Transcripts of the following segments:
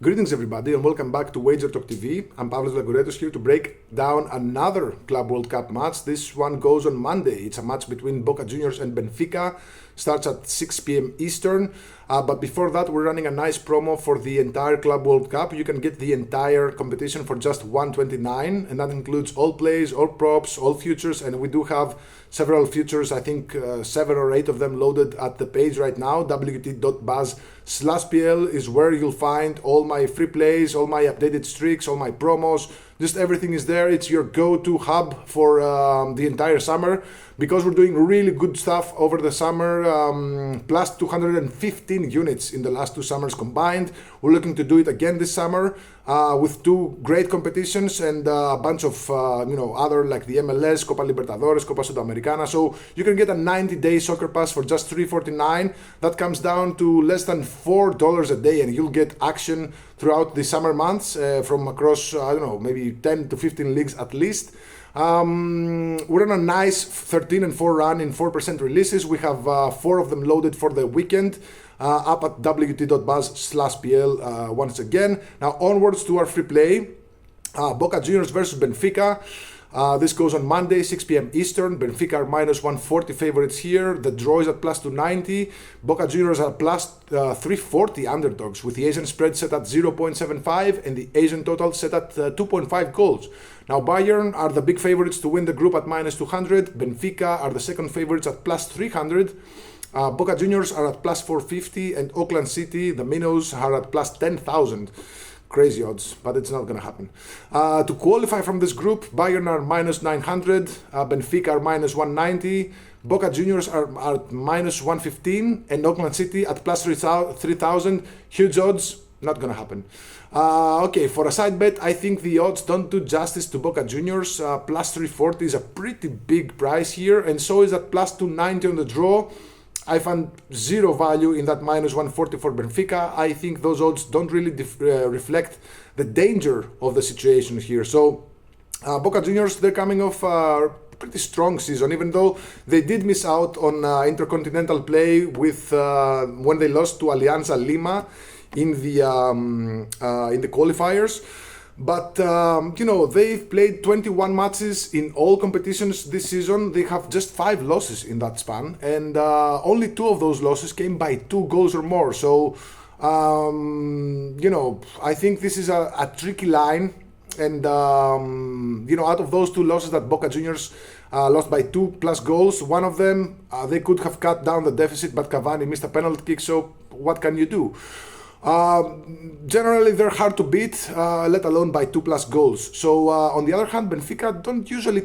Greetings everybody and welcome back to Wager Talk TV. I'm Pavlos Laguretos here to break down another Club World Cup match. This one goes on Monday. It's a match between Boca Juniors and Benfica. Starts at 6 p.m. Eastern. But before that, we're running a nice promo for the entire Club World Cup. You can get the entire competition for just $129, and that includes all plays, all props, all futures, and we do have several futures, I think 7 or 8 of them loaded at the page right now. wt.buzz/pl is where you'll find all my free plays, all my updated streaks, all my promos. Just everything is there. It's your go-to hub for the entire summer, because we're doing really good stuff over the summer, plus 215 units in the last 2 summers combined. We're looking to do it again this summer with 2 great competitions and a bunch of other, like the MLS, Copa Libertadores, Copa Sudamericana. So you can get a 90-day soccer pass for just $3.49. That comes down to less than $4 a day, and you'll get action throughout the summer months from across, maybe 10 to 15 leagues at least. We're on a nice 13-4 run in 4% releases. We have 4 of them loaded for the weekend up at wt.buzz/pl once again. Now onwards to our free play. Boca Juniors versus Benfica. This goes on Monday, 6 p.m. Eastern. Benfica are minus 140 favorites here. The draw is at plus 290. Boca Juniors are plus 340 underdogs, with the Asian spread set at 0.75 and the Asian total set at 2.5 goals. Now Bayern are the big favorites to win the group at minus 200. Benfica are the second favorites at plus 300. Boca Juniors are at plus 450, and Auckland City, the Minnows, are at plus 10,000. Crazy odds, but it's not going to happen. To qualify from this group, Bayern are minus 900, Benfica are minus 190, Boca Juniors are at minus 115, and Auckland City at plus 3,000. Huge odds, not going to happen. Okay, for a side bet, I think the odds don't do justice to Boca Juniors. Plus 340 is a pretty big price here, and so is at plus 290 on the draw. I found zero value in that minus 140 for Benfica. I think those odds don't really reflect the danger of the situation here. So Boca Juniors, they're coming off a pretty strong season, even though they did miss out on intercontinental play with when they lost to Alianza Lima in the qualifiers. But, they've played 21 matches in all competitions this season. They have just 5 losses in that span. And only 2 of those losses came by 2 goals or more. So, I think this is a tricky line. And, out of those 2 losses that Boca Juniors lost by 2+ goals, one of them, they could have cut down the deficit, but Cavani missed a penalty kick. So what can you do? Generally they're hard to beat, let alone by 2+ goals. So on the other hand, Benfica don't usually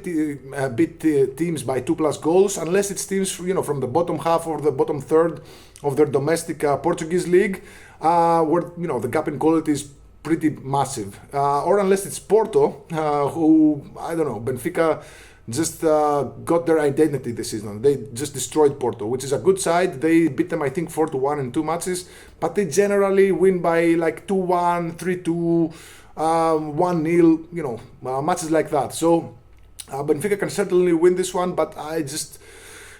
beat teams by 2+ goals, unless it's teams from the bottom half or the bottom third of their domestic Portuguese league, where the gap in quality is pretty massive, or unless it's Porto, who Benfica just got their identity this season. They just destroyed Porto, which is a good side. They beat them, I think, 4-1 in 2 matches, but they generally win by like 2-1, 3-2, 1-0, matches like that. So Benfica can certainly win this one, but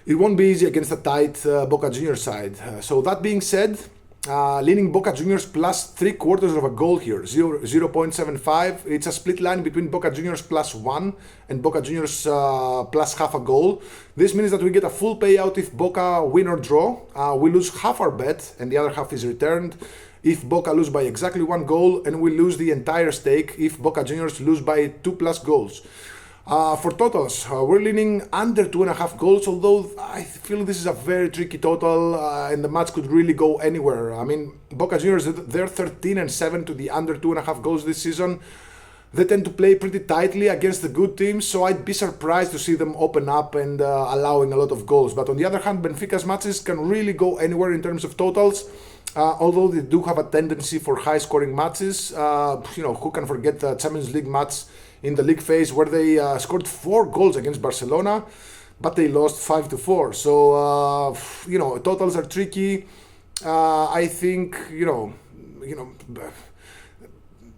it won't be easy against a tight Boca Juniors side. So that being said, leaning Boca Juniors plus 3/4 of a goal here, 0.75. It's a split line between Boca Juniors plus 1 and Boca Juniors plus half a goal. This means that we get a full payout if Boca win or draw. We lose half our bet and the other half is returned if Boca lose by exactly 1 goal, and we lose the entire stake if Boca Juniors lose by 2+ goals. For totals, we're leaning under 2.5 goals, although I feel this is a very tricky total and the match could really go anywhere. I mean, Boca Juniors, they're 13-7 to the under 2.5 goals this season. They tend to play pretty tightly against the good teams, so I'd be surprised to see them open up and allowing a lot of goals. But on the other hand, Benfica's matches can really go anywhere in terms of totals. Although they do have a tendency for high-scoring matches. Who can forget the Champions League match in the league phase where they scored 4 goals against Barcelona, but they lost 5-4. So, totals are tricky. I think,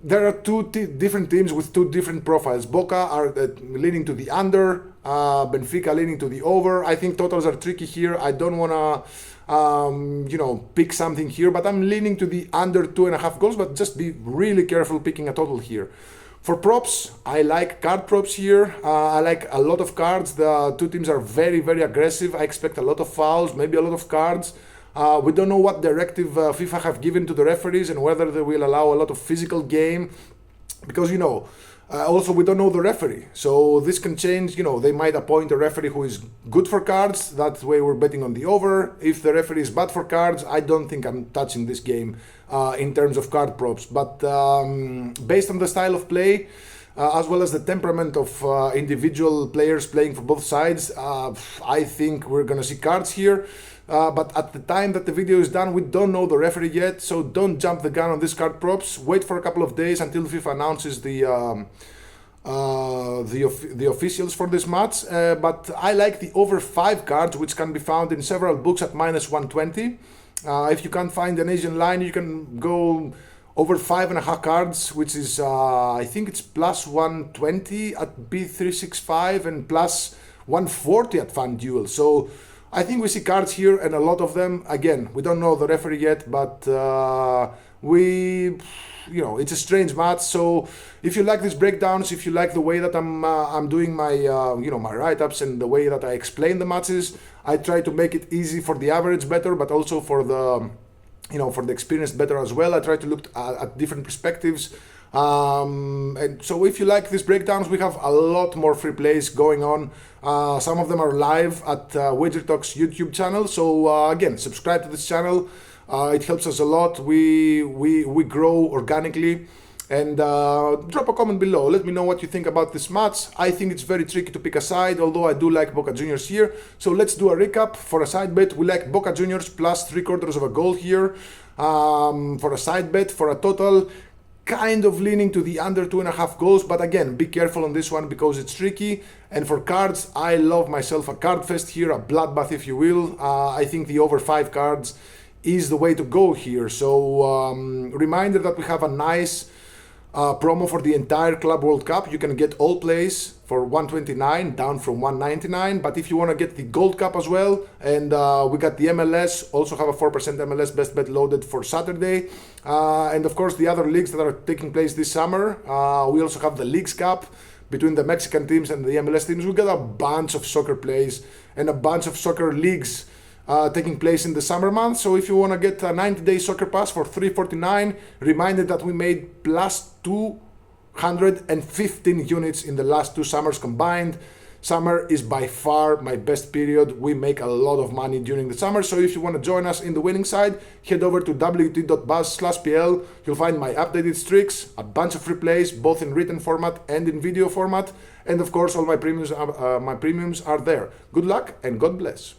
there are different teams with two different profiles. Boca are leaning to the under, Benfica leaning to the over. I think totals are tricky here. I don't want to pick something here, but I'm leaning to the under 2.5 goals, but just be really careful picking a total here. For props, I like card props here. I like a lot of cards. The two teams are very, very aggressive. I expect a lot of fouls, maybe a lot of cards. We don't know what directive FIFA have given to the referees and whether they will allow a lot of physical game, because also we don't know the referee, so this can change. They might appoint a referee who is good for cards. That way we're betting on the over. If the referee is bad for cards, I don't think I'm touching this game in terms of card props. But based on the style of play, as well as the temperament of individual players playing for both sides, I think we're gonna see cards here. But at the time that the video is done, we don't know the referee yet, so don't jump the gun on these card props. Wait for a couple of days until FIFA announces the officials for this match. But I like the over 5 cards, which can be found in several books at -120. If you can't find an Asian line, you can go over 5.5 cards, which is I think it's +120 at B365 and +140 at FanDuel. So I think we see cards here, and a lot of them. Again, we don't know the referee yet, but it's a strange match. So if you like these breakdowns, if you like the way that I'm doing my my write-ups and the way that I explain the matches, I try to make it easy for the average bettor, but also for the for the experienced bettor as well. I try to look at different perspectives. And so if you like these breakdowns, we have a lot more free plays going on. Some of them are live at Wager Talk's YouTube channel. So again, subscribe to this channel. It helps us a lot. We grow organically. And drop a comment below. Let me know what you think about this match. I think it's very tricky to pick a side, although I do like Boca Juniors here. So let's do a recap. For a side bet, we like Boca Juniors +3/4 of a goal here. For a side bet, for a total, kind of leaning to the under 2.5 goals, but again, be careful on this one because it's tricky. And for cards, I love myself a card fest here, a bloodbath if you will. I think the over 5 cards is the way to go here. So reminder that we have a nice promo for the entire Club World Cup. You can get all plays for $129, down from $199. But if you want to get the Gold Cup as well, and we got the MLS, also have a 4% MLS best bet loaded for Saturday. And of course, the other leagues that are taking place this summer. We also have the Leagues Cup between the Mexican teams and the MLS teams. We got a bunch of soccer plays and a bunch of soccer leagues taking place in the summer months. So if you want to get a 90-day soccer pass for $349, reminded that we made +215 units in the last 2 summers combined. Summer is by far my best period. We make a lot of money during the summer. So if you want to join us in the winning side, head over to wt.buzz/pl. You'll find my updated streaks, a bunch of free plays, both in written format and in video format. And of course, all my premiums are there. Good luck and God bless.